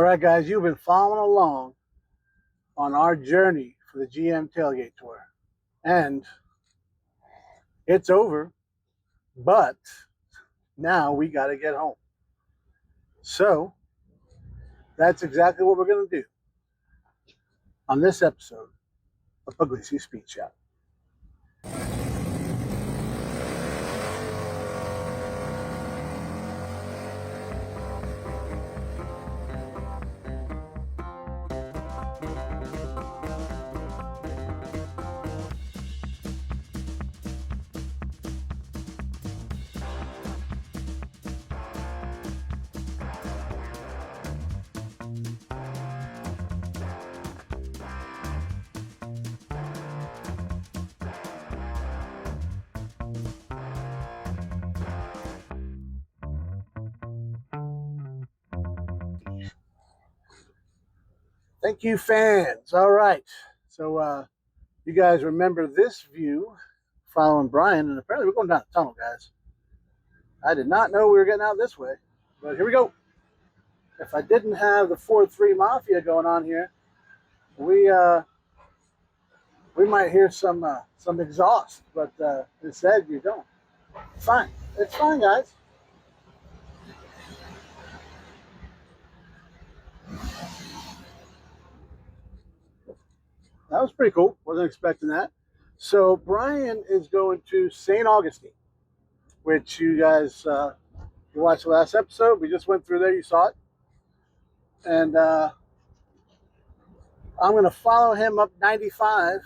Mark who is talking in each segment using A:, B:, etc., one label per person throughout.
A: All right, guys, you've been following along on our journey for the GM Tailgate Tour. And it's over, but now we got to get home. So that's exactly what we're going to do on this episode of Pugliese Speed Shop. Thank you, fans. All right. So you guys remember this view following Brian, and apparently we're going down the tunnel, guys. I did not know we were getting out this way, but here we go. If I didn't have the 4-3 Mafia going on here, we might hear some exhaust, but instead you don't. Fine. It's fine, guys. That was pretty cool. Wasn't expecting that. So Brian is going to St. Augustine, which you guys, you watched the last episode. We just went through there. You saw it. And I'm going to follow him up 95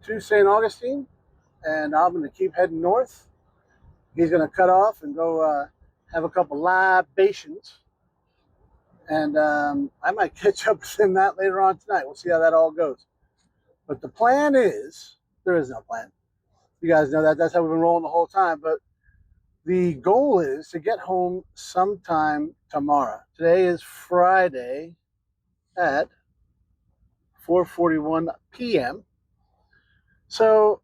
A: to St. Augustine, and I'm going to keep heading north. He's going to cut off and go have a couple libations. And I might catch up with him that later on tonight. We'll see how that all goes. But the plan is, there is no plan. You guys know that. That's how we've been rolling the whole time. But the goal is to get home sometime tomorrow. Today is Friday at 4:41 p.m. So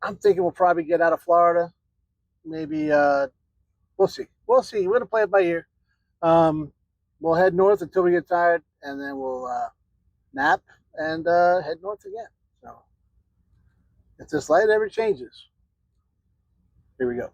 A: I'm thinking we'll probably get out of Florida. Maybe, we'll see. We'll see. We're going to play it by ear. We'll head north until we get tired, and then we'll nap and head north again. So if this light ever changes, here we go.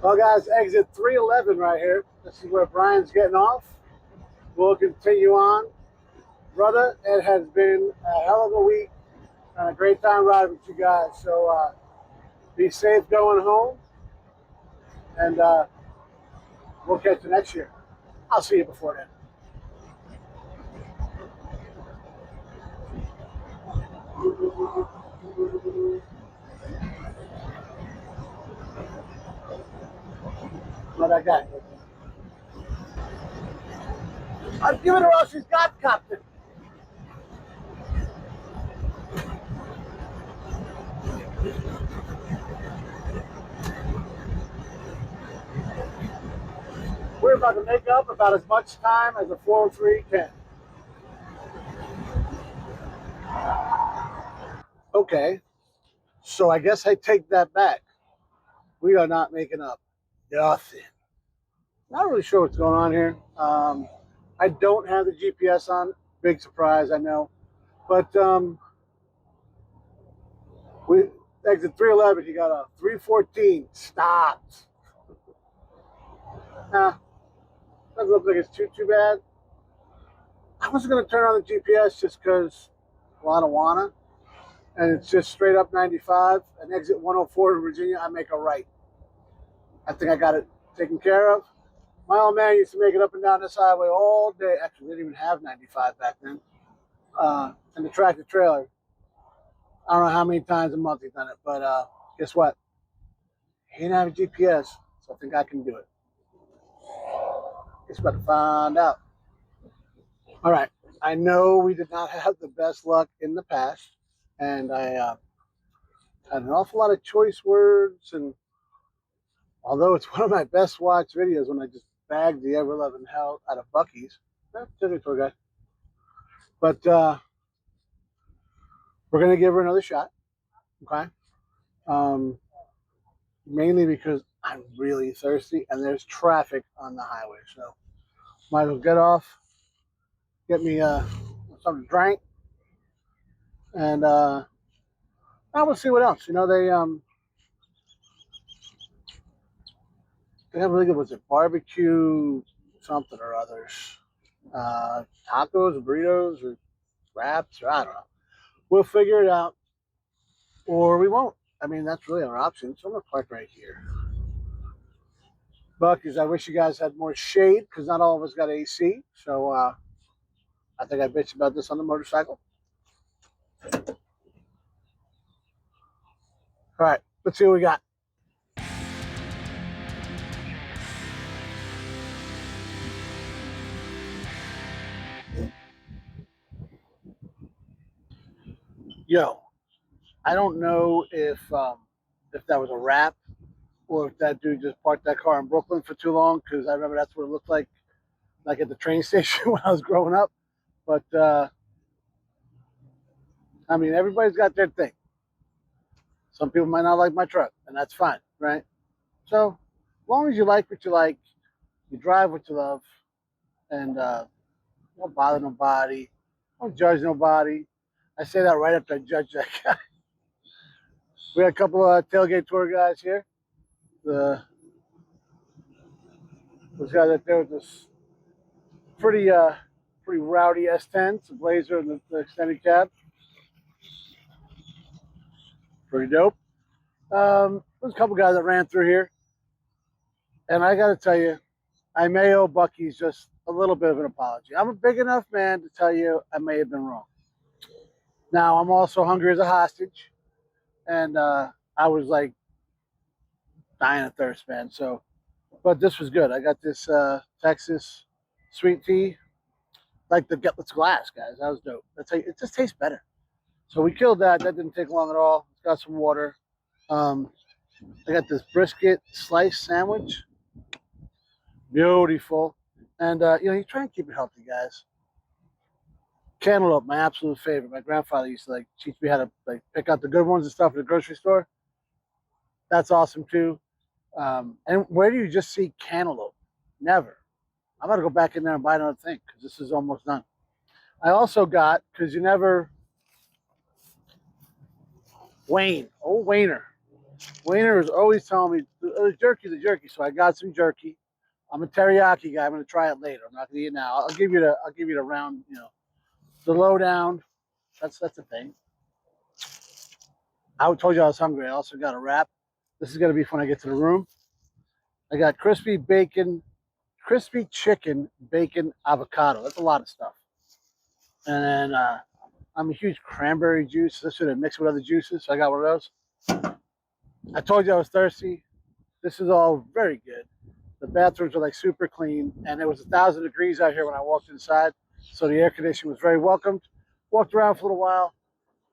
A: Well, guys, exit 311 right here. This is where Brian's getting off. We'll continue on. Brother, it has been a hell of a week and a great time riding with you guys. So be safe going home, and we'll catch you next year. I'll see you before then. What I got? I'm giving her all she's got, Captain. We're about to make up about as much time as a 403 can. Okay, so I guess I take that back. We are not making up nothing. Not really sure what's going on here. I don't have the GPS on. Big surprise, I know. But we exit 311. You got a 314 stopped. Nah, doesn't look like it's too bad. I wasn't gonna turn on the GPS just because, well, I don't wanna. And it's just straight up 95 and exit 104 in Virginia. I make a right. I think I got it taken care of. My old man used to make it up and down this highway all day. Actually, they didn't even have 95 back then. And the tractor trailer. I don't know how many times a month he's done it, but guess what? He didn't have a GPS, so I think I can do it. Guess about to find out. All right. I know we did not have the best luck in the past, and I had an awful lot of choice words. And although it's one of my best watched videos when I just bagged the ever loving hell out of Buc-ee's, tour guy. But we're gonna give her another shot, okay? Mainly because I'm really thirsty and there's traffic on the highway, so might as well get off, get me something to drink, and I will see what else. You know, they have really good, was it barbecue something or others, tacos or burritos or wraps or I don't know. We'll figure it out, or we won't. I mean, that's really our option. So I'm gonna park right here. Bucky's, I wish you guys had more shade because not all of us got AC. So I think I bitched about this on the motorcycle. All right, let's see what we got. Yo, I don't know if that was a wrap or if that dude just parked that car in Brooklyn for too long, because I remember that's what it looked like at the train station when I was growing up. But I mean, everybody's got their thing. Some people might not like my truck, and that's fine, right? So as long as you like what you like, you drive what you love, and don't bother nobody, don't judge nobody. I say that right after I judge that guy. We got a couple of tailgate tour guys here. Those guys right there with this pretty rowdy S10, it's a Blazer and the extended cab. Pretty dope. There's a couple guys that ran through here, and I got to tell you, I may owe Buc-ee's just a little bit of an apology. I'm a big enough man to tell you I may have been wrong. Now I'm also hungry as a hostage, and I was like dying of thirst, man. So, but this was good. I got this Texas sweet tea, like the Gutless glass, guys. That was dope. That's how it just tastes better. So we killed that. That didn't take long at all. It's got some water. I got this brisket slice sandwich. Beautiful. And, you try and keep it healthy, guys. Cantaloupe, my absolute favorite. My grandfather used to, teach me how to, pick out the good ones and stuff at the grocery store. That's awesome, too. And where do you just see cantaloupe? Never. I'm going to go back in there and buy another thing because this is almost done. I also got, because you never, Wayne, old Wayner. Wayner is always telling me, the jerky. So I got some jerky. I'm a teriyaki guy. I'm going to try it later. I'm not going to eat it now. I'll give you the round, the lowdown. That's the thing. I told you I was hungry. I also got a wrap. This is going to be when I get to the room. I got crispy chicken, bacon, avocado. That's a lot of stuff. And then I'm a huge cranberry juice. This should have mixed with other juices. So I got one of those. I told you I was thirsty. This is all very good. The bathrooms are super clean, and it was 1,000 degrees out here when I walked inside, so the air conditioning was very welcomed. Walked around for a little while,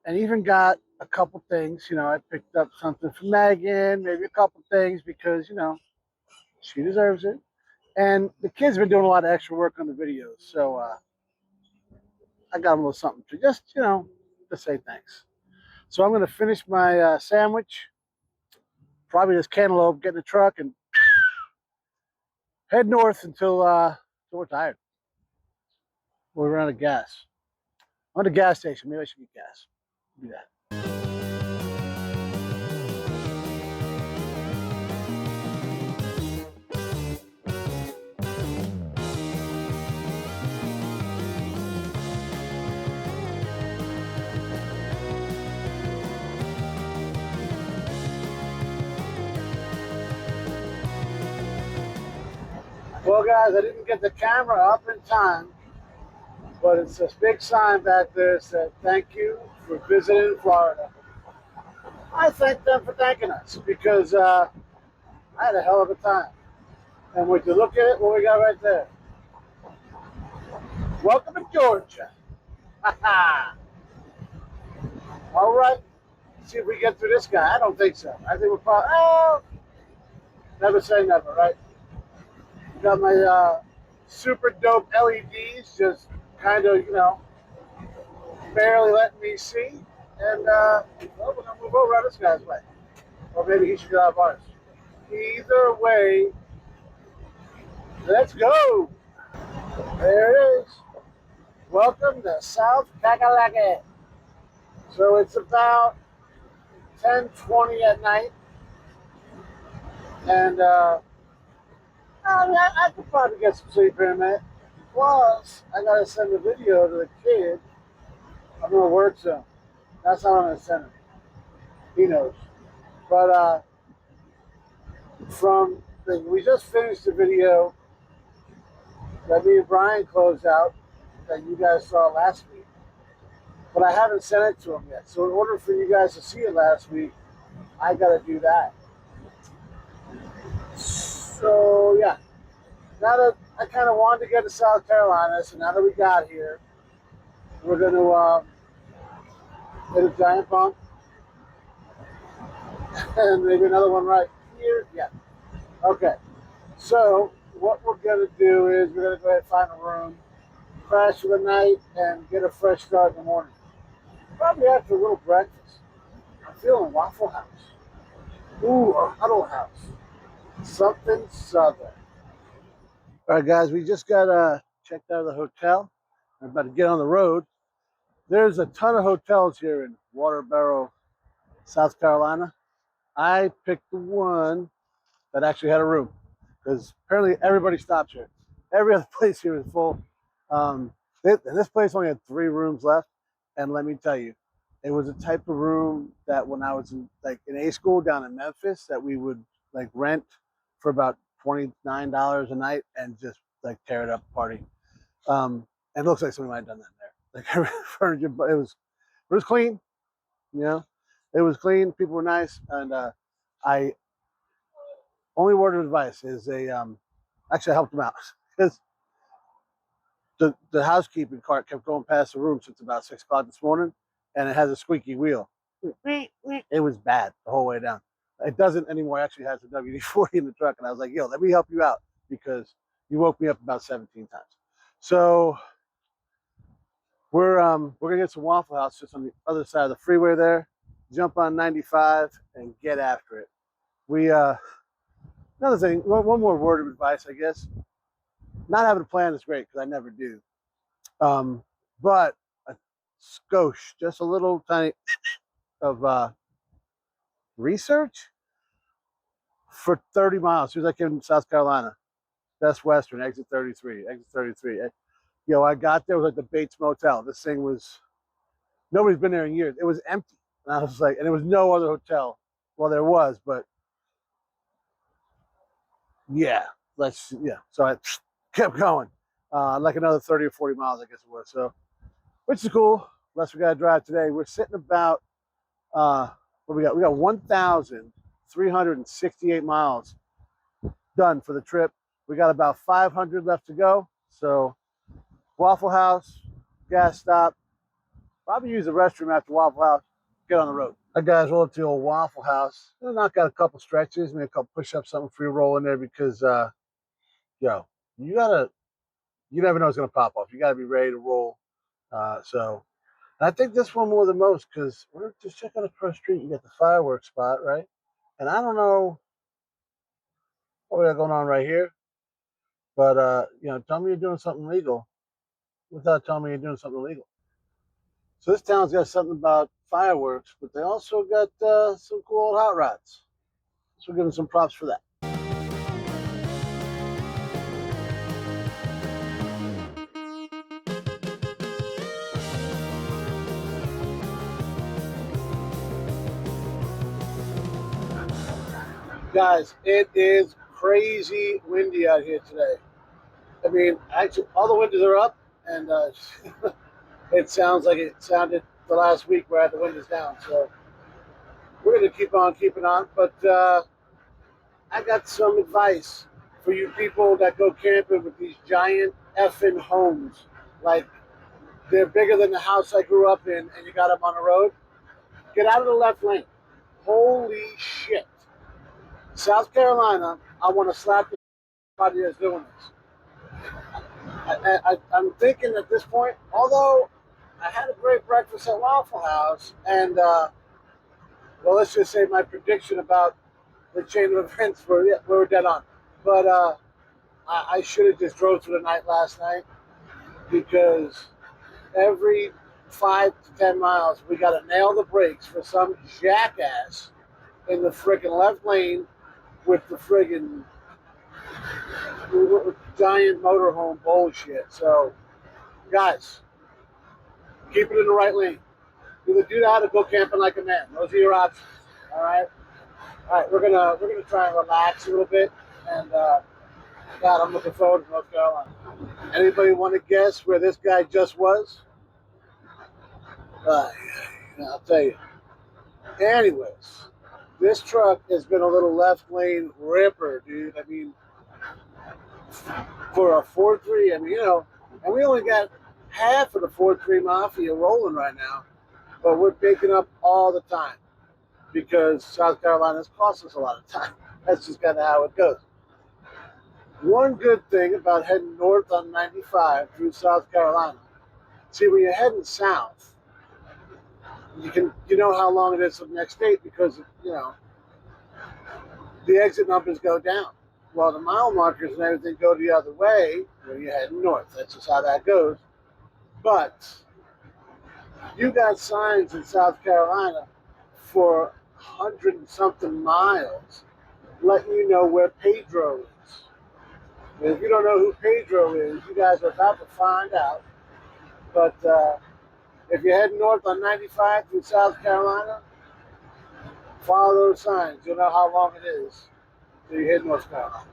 A: and even got a couple things. I picked up something from Megan, maybe a couple things because she deserves it. And the kids have been doing a lot of extra work on the videos, so I got them a little something to just to say thanks. So I'm going to finish my sandwich, probably this cantaloupe, get in the truck, and head north until we're tired. We're out of gas. I'm at a gas station. Maybe I should get gas. Do that. Well, guys, I didn't get the camera up in time, but it's a big sign back there that said, "Thank you for visiting Florida." I thank them for thanking us because I had a hell of a time. And when you look at it, what we got right there? Welcome to Georgia. All right. Let's see if we get through this guy. I don't think so. I think we're probably, never say never, right? Got my super dope LEDs just kind of, barely letting me see. And, well, we're going to move over on this guy's way. Or maybe he should get out of ours. Either way, let's go. There it is. Welcome to South Kakalaki. So it's about 10:20 at night. And I could probably get some sleep here in a minute. Plus, I got to send a video to the kid. I'm going to work soon. That's how I'm going to send him. He knows. But we just finished the video that me and Brian closed out that you guys saw last week. But I haven't sent it to him yet. So in order for you guys to see it last week, I got to do that. So yeah, now that I kind of wanted to get to South Carolina, so now that we got here, we're going to hit a giant pump and maybe another one right here. Yeah. Okay. So what we're going to do is we're going to go ahead and find a room, crash for the night, and get a fresh start in the morning. Probably after a little breakfast. I'm feeling Waffle House. Ooh, or Huddle House. Something southern. All right, guys, we just got checked out of the hotel. I'm about to get on the road. There's a ton of hotels here in Waterboro, South Carolina. I picked the one that actually had a room because apparently everybody stops here. Every other place here is full. And this place only had 3 rooms left. And let me tell you, it was a type of room that when I was in A school down in Memphis that we would rent for about $29 a night and just tear it up party. And it looks like somebody might have done that in there. Furniture, but it was clean. It was clean. People were nice, and I only word of advice is actually I helped them out because the housekeeping cart kept going past the room since about 6 o'clock this morning, and it has a squeaky wheel. It was bad the whole way down. It doesn't anymore. It actually has a WD-40 in the truck, and I was like, "Yo, let me help you out because you woke me up about 17 times." So we're gonna get some Waffle House just on the other side of the freeway there. Jump on 95 and get after it. We another thing, one more word of advice, I guess. Not having a plan is great because I never do. But a skosh, just a little tiny of research for 30 miles. As soon as I came to South Carolina, Best Western, exit 33, exit 33. I got there, it was like the Bates Motel. This thing was, nobody's been there in years. It was empty. And I was like, and there was no other hotel. Well, there was, but yeah, So I kept going, like another 30 or 40 miles, I guess it was. So, which is cool. Unless we got to drive today. We're sitting about, what we got? We got 1,368 miles done for the trip. We got about 500 left to go. So, Waffle House, gas stop. Probably use the restroom after Waffle House. Get on the road. That guy's rolled to a Waffle House. I knock out a couple stretches, maybe a couple push-ups, something free roll in there because, yo, you never know what's going to pop off. You got to be ready to roll. So I think this one more than most because we're just checking across the street. You got the fireworks spot, right? And I don't know what we got going on right here, but tell me you're doing something legal. without telling me you're doing something illegal. So this town's got something about fireworks, but they also got some cool old hot rods. So we're giving some props for that. Guys, it is crazy windy out here today. I mean, actually, all the windows are up, and it sounds like it sounded the last week where I had the windows down. So we're going to keep on keeping on. But I got some advice for you people that go camping with these giant effing homes. Like, they're bigger than the house I grew up in, and you got them on the road. Get out of the left lane. Holy shit. South Carolina, I want to slap the somebody that's doing this. I'm thinking at this point, although I had a great breakfast at Waffle House, and well, let's just say my prediction about the chain of events were dead on. But I should have just drove through the night last night, because every 5 to 10 miles we got to nail the brakes for some jackass in the friggin' left lane with the friggin' giant motorhome bullshit. So, guys, keep it in the right lane. Either do that or go camping like a man. Those are your options. All right. All right. We're gonna try and relax a little bit, and God, I'm looking forward to North Carolina. Anybody want to guess where this guy just was? Uh, I'll tell you. Anyways, this truck has been a little left lane ripper, dude. I mean, for a 4.3, I mean, and we only got half of the 4.3 Mafia rolling right now, but we're picking up all the time because South Carolina's cost us a lot of time. That's just kind of how it goes. One good thing about heading north on 95 through South Carolina, see, when you're heading south, you know how long it is to the next state because the exit numbers go down. Well, the mile markers and everything go the other way when you're heading north. That's just how that goes. But you got signs in South Carolina for 100 and something miles letting you know where Pedro is. And if you don't know who Pedro is, you guys are about to find out. But if you're heading north on 95 through South Carolina, follow those signs. You'll know how long it is till you hit North Carolina.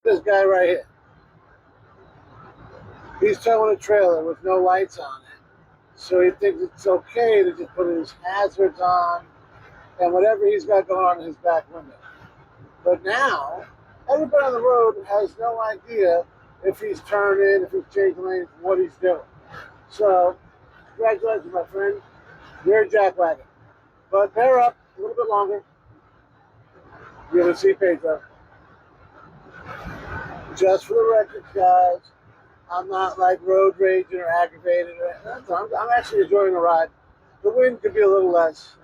A: This guy right here, he's towing a trailer with no lights on it. So he thinks it's okay to just put his hazards on and whatever he's got going on in his back window. But now, everybody on the road has no idea if he's turning, if he's changing lanes, what he's doing. So, congratulations, my friend. Weird jackwagon. But bear up a little bit longer. You're gonna see Pedro. Just for the record, guys, I'm not like road raging or aggravated. I'm actually enjoying the ride. The wind could be a little less,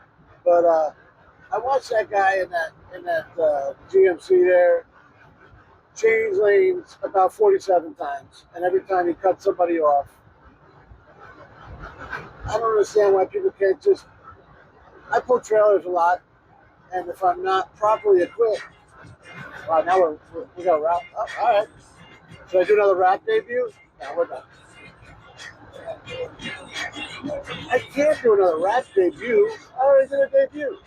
A: but I watched that guy in that GMC there change lanes about 47 times, and every time he cut somebody off. I don't understand why people can't just. I pull trailers a lot, and if I'm not properly equipped, wow, now we got a wrap. Oh, all right. Should I do another wrap debut? No, we're done. I can't do another rap debut. I already did a debut.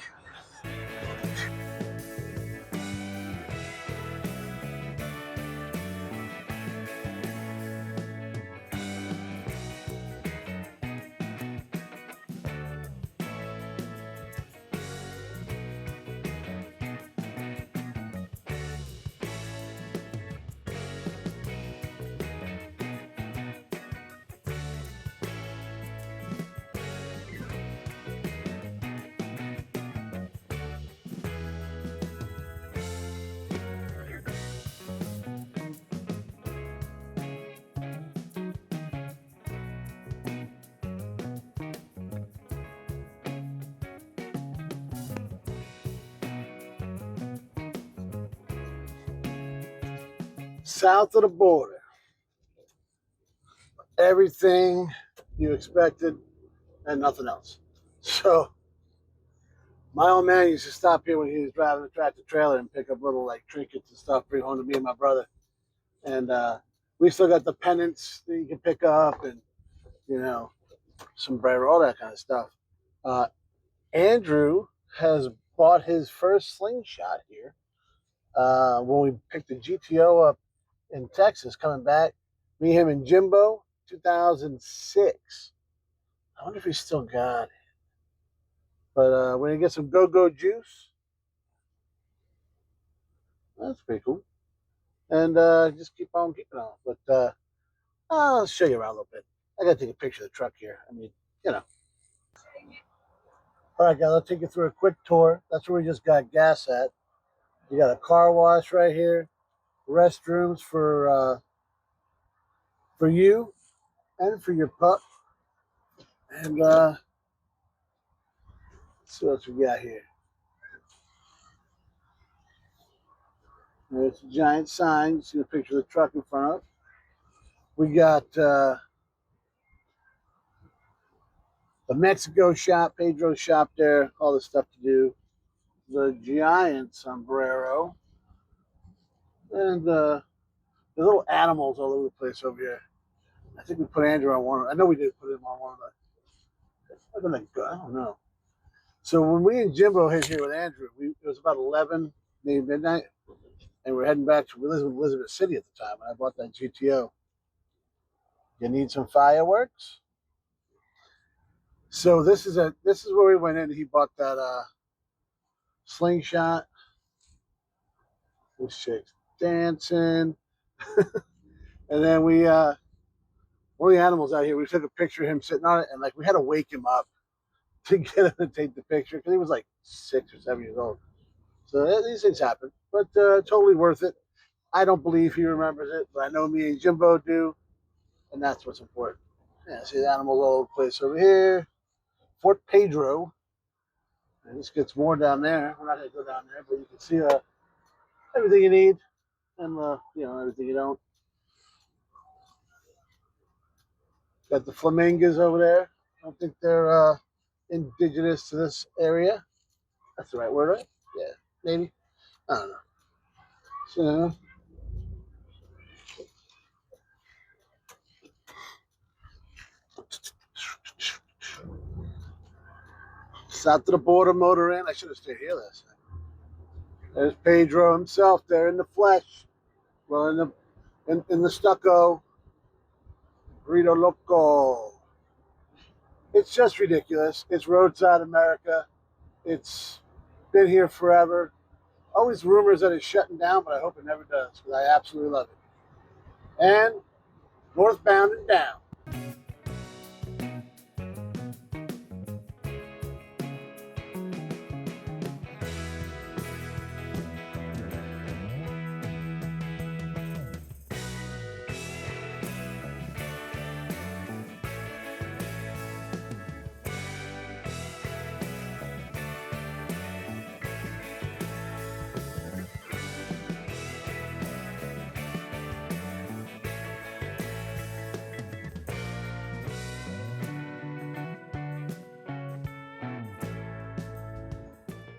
A: South of the border. Everything you expected and nothing else. So my old man used to stop here when he was driving a tractor trailer and pick up little like trinkets and stuff, bring home to me and my brother. And we still got the pennants that you can pick up and, you know, sombrero, all that kind of stuff. Andrew has bought his first slingshot here when we picked the GTO up in Texas coming back. Me, him, and Jimbo, 2006. I wonder if he still got it. But when he gets some go-go juice, that's pretty cool. And just keep on keeping on. But I'll show you around a little bit. I got to take a picture of the truck here. I mean, you know. All right, guys, I'll take you through a quick tour. That's where we just got gas at. You got a car wash right here, restrooms for you and for your pup. And let's see what we got here. There's a giant sign. You see a picture of the truck in front of. We got the Mexico shop, Pedro's shop there, all the stuff to do. The giant sombrero. And the little animals all over the place over here. I think we put Andrew on one. I know we did put him on one of the. I don't know. So when we and Jimbo hit here with Andrew, it was about 11, maybe midnight, and we're heading back to Elizabeth City at the time. And I bought that GTO. You need some fireworks? So this is where we went in. He bought that slingshot. This chick's dancing. And then we one of the animals out here, we took a picture of him sitting on it, and like we had to wake him up to get him to take the picture because he was like 6 or 7 years old. So these things happen, but totally worth it. I don't believe he remembers it, but I know me and Jimbo do, and that's what's important. Yeah, see the animals all over the place over here. Fort Pedro. And this gets more down there. We're not going to go down there, but you can see everything you need and everything you don't. Got the flamingos over there. I don't think they're indigenous to this area. That's the right word, right? Yeah, maybe. I don't know. So, south of the border motor in. I should have stayed here last night. There's Pedro himself there in the flesh. Well, in the stucco. Burrito Loco. It's just ridiculous. It's roadside America. It's been here forever. Always rumors that it's shutting down, but I hope it never does because I absolutely love it. And northbound and down.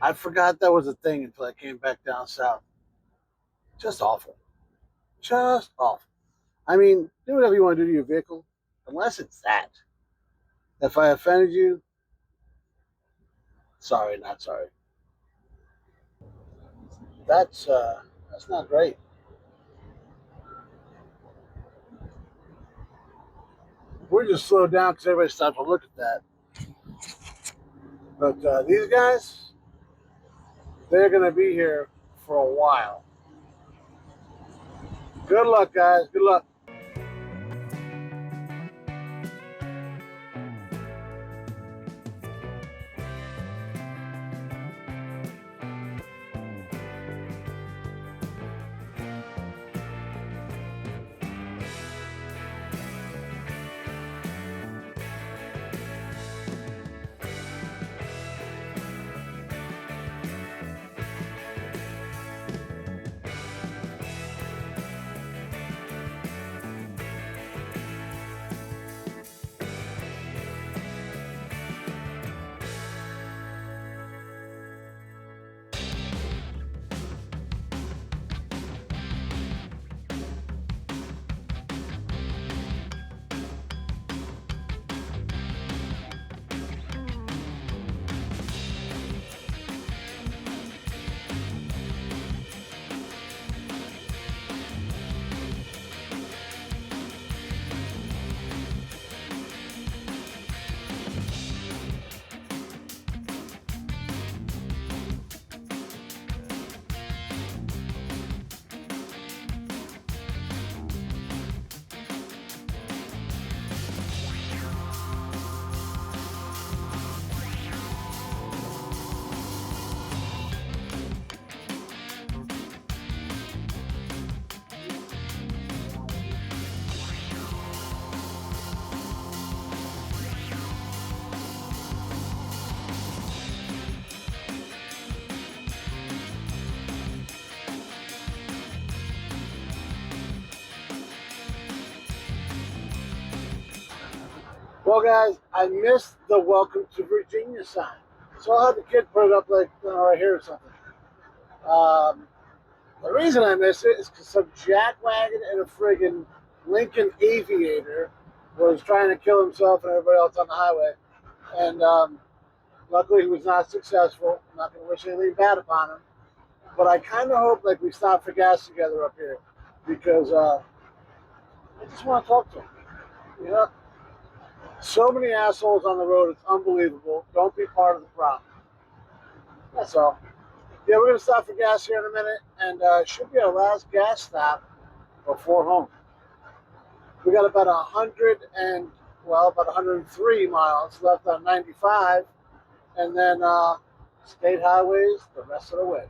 A: I forgot that was a thing until I came back down south. Just awful. Just awful. I mean, do whatever you want to do to your vehicle, unless it's that. If I offended you, sorry, not sorry. That's not great. We're just slowed down because everybody stopped to look at that. But these guys, they're going to be here for a while. Good luck, guys. Good luck. Well, guys, I missed the welcome to Virginia sign. So I'll have the kid put it up like right here or something. The reason I missed it is because some jackwagon and a friggin' Lincoln Aviator was trying to kill himself and everybody else on the highway. And luckily he was not successful. I'm not going to wish anything bad upon him. But I kind of hope like we stop for gas together up here because I just want to talk to him. You know? So many assholes on the road, it's unbelievable. Don't be part of the problem. That's all. Yeah, we're going to stop for gas here in a minute, and it should be our last gas stop before home. We got about 103 miles left on 95, and then state highways the rest of the way.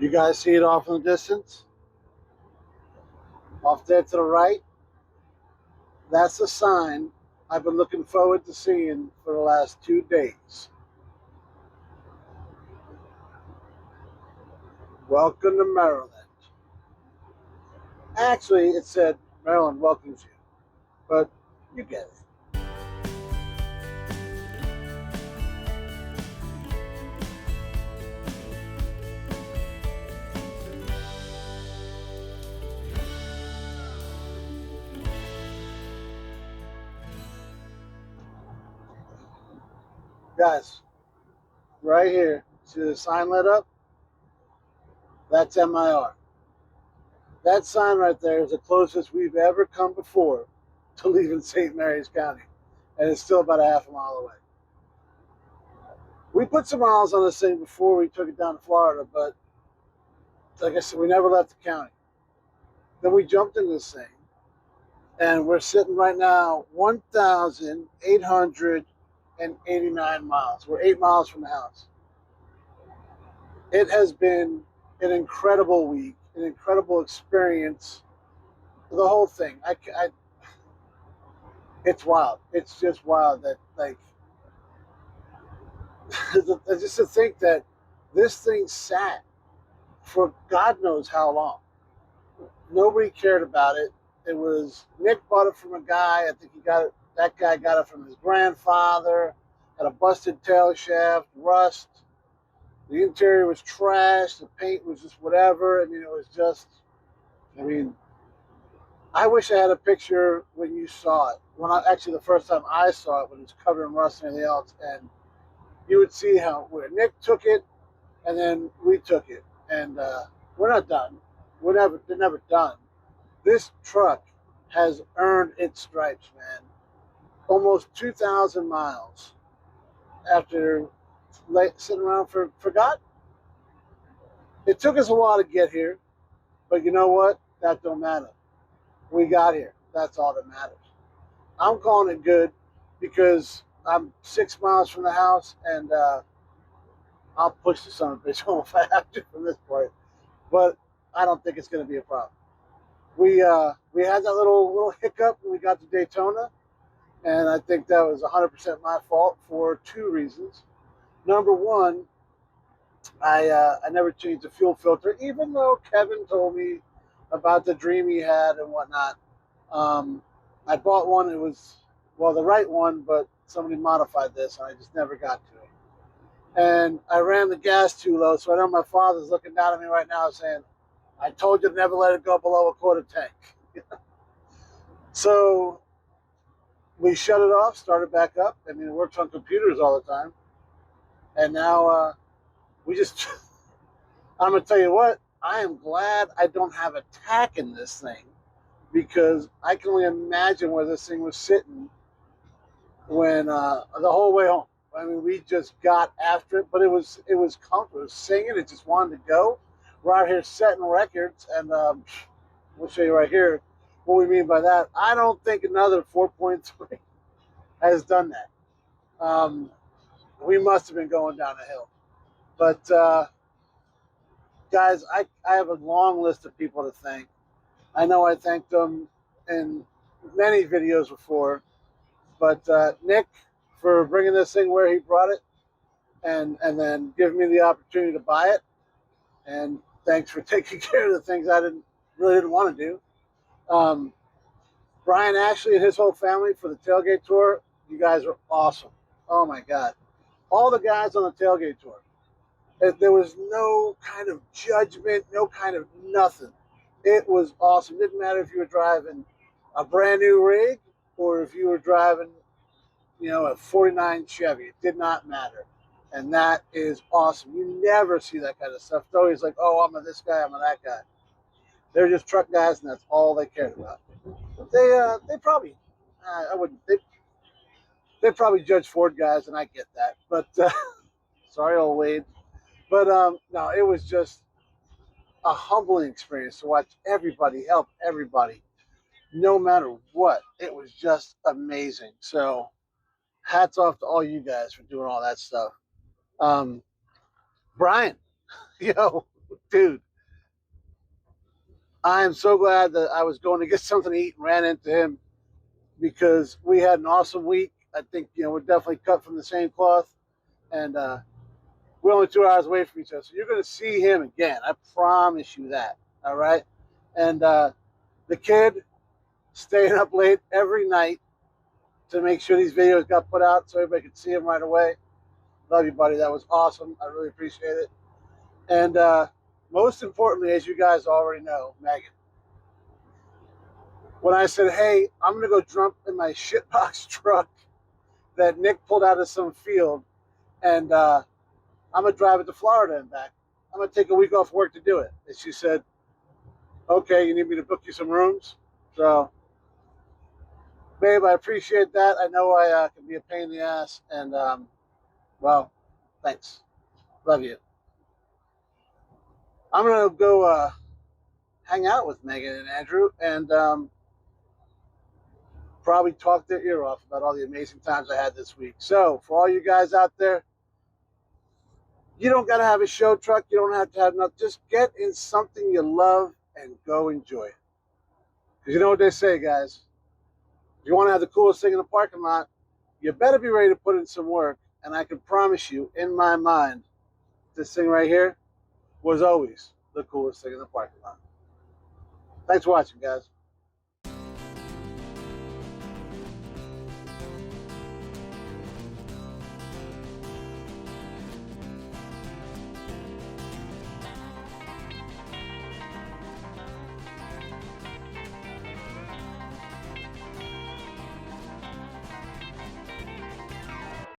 A: You guys see it off in the distance? Off there to the right? That's a sign I've been looking forward to seeing for the last 2 days. Welcome to Maryland. Actually, it said Maryland welcomes you, but you get it. Guys, right here, see the sign lit up? That's MIR. That sign right there is the closest we've ever come before to leaving St. Mary's County, and it's still about a half a mile away. We put some miles on this thing before we took it down to Florida, but like I said, we never left the county. Then we jumped in this thing, and we're sitting right now 1,889 miles. We're 8 miles from the house. It has been an incredible week, an incredible experience. The whole thing, it's wild. It's just wild that, like, just to think that this thing sat for God knows how long. Nobody cared about it. It was Nick bought it from a guy. I think he got it. That guy got it from his grandfather. Had a busted tail shaft, rust. The interior was trash. The paint was just whatever. I mean, it was just. I mean, I wish I had a picture when you saw it. Actually, the first time I saw it, when it was covered in rust and everything else, and you would see where Nick took it, and then we took it, and we're not done. They're never done. This truck has earned its stripes, man. Almost 2,000 miles after sitting around for God. It took us a while to get here, but you know what? That don't matter. We got here. That's all that matters. I'm calling it good because I'm 6 miles from the house, and I'll push the son of a bitch home if I have to from this point. But I don't think it's going to be a problem. We had that little hiccup when we got to Daytona, and I think that was 100% my fault for 2 reasons. Number one, I never changed the fuel filter, even though Kevin told me about the dream he had and whatnot. I bought one. It was, well, the right one, but somebody modified this, and I just never got to it. And I ran the gas too low, so I know my father's looking down at me right now saying, I told you to never let it go below a quarter tank. So we shut it off, started back up. I mean, it works on computers all the time. And now we just, I'm going to tell you what, I am glad I don't have a tack in this thing, because I can only imagine where this thing was sitting when the whole way home. I mean, we just got after it, but it was comfortable. It was singing. It just wanted to go. We're out here setting records, and we'll show you right here what we mean by that. I don't think another 4.3 has done that. We must have been going down a hill. But, guys, I have a long list of people to thank. I know I thanked them in many videos before, but Nick, for bringing this thing where he brought it, and then giving me the opportunity to buy it, and thanks for taking care of the things I really didn't want to do. Brian Ashley and his whole family for the tailgate tour. You guys are awesome. Oh my God. All the guys on the tailgate tour. There was no kind of judgment, no kind of nothing. It was awesome. It didn't matter if you were driving a brand new rig or if you were driving, a 49 Chevy. It did not matter. And that is awesome. You never see that kind of stuff. It's always like, oh, I'm a this guy, I'm a that guy. They're just truck guys, and that's all they cared about. They probably, I wouldn't, they probably judge Ford guys, and I get that. But sorry, old Wade. But no, it was just a humbling experience to watch everybody help everybody, no matter what. It was just amazing. So hats off to all you guys for doing all that stuff. Brian, yo, Dude, I am so glad that I was going to get something to eat and ran into him because we had an awesome week. I think, we're definitely cut from the same cloth. And we're only 2 hours away from each other. So you're going to see him again. I promise you that. All right. And the kid staying up late every night to make sure these videos got put out so everybody could see them right away. Love you, buddy. That was awesome. I really appreciate it. And most importantly, as you guys already know, Megan, when I said, hey, I'm going to go jump in my shitbox truck that Nick pulled out of some field, and I'm going to drive it to Florida and back. I'm going to take a week off work to do it. And she said, okay, you need me to book you some rooms? So, babe, I appreciate that. I know I can be a pain in the ass. And, well, thanks. Love you. I'm going to go hang out with Megan and Andrew and probably talk their ear off about all the amazing times I had this week. So, for all you guys out there, you don't got to have a show truck. You don't have to have nothing. Just get in something you love and go enjoy it. Because you know what they say, guys. If you want to have the coolest thing in the parking lot, you better be ready to put in some work. And I can promise you, in my mind, this thing right here was always the coolest thing in the parking lot. Thanks for watching, guys.